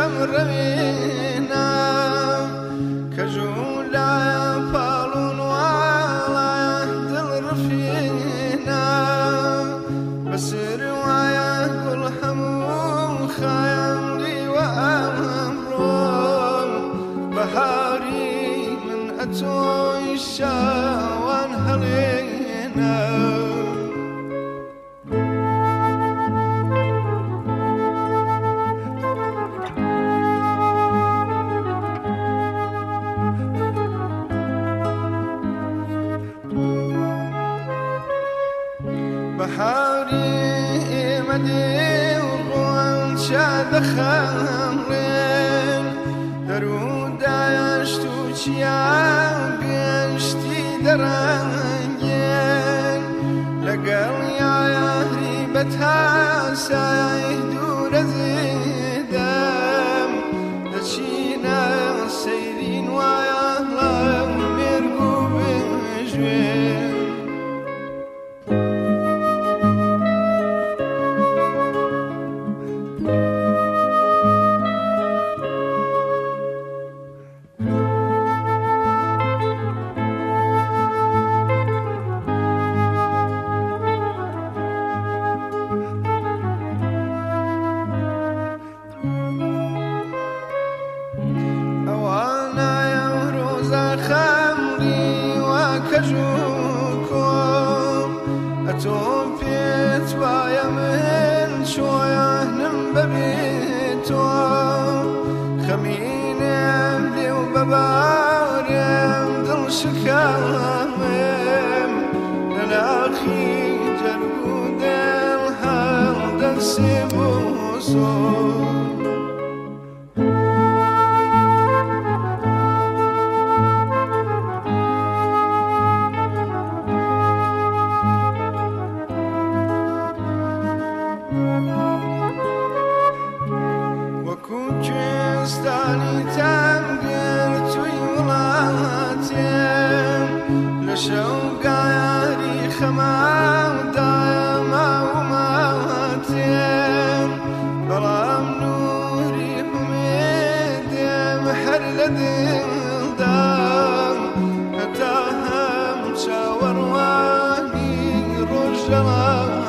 شمرنا كجولا فالون ولا دل رفينا بسر ويا كل حمو خيالي وأمرون بهاري من أتوي الشاوان هلينا بحاري مدي وروان شاد خامرين درود عشتو چيان قشتي درانجين لقل يا ريبتها سايدو رزيدام دشينا سيرين ويا الله ميرقو بجوين خمري وكجوكم أتوم بيت ويا من شوية نمببيتهم خمين يملي وببارم دل شكامم لناخي جرقود الهل دنسي بوصول ستاني تمقر تويولاتين لشوقا ياري خما ودايما وماتين بلام نوري بميدي محر لدلدام هتاهم شاور واني رجلاتين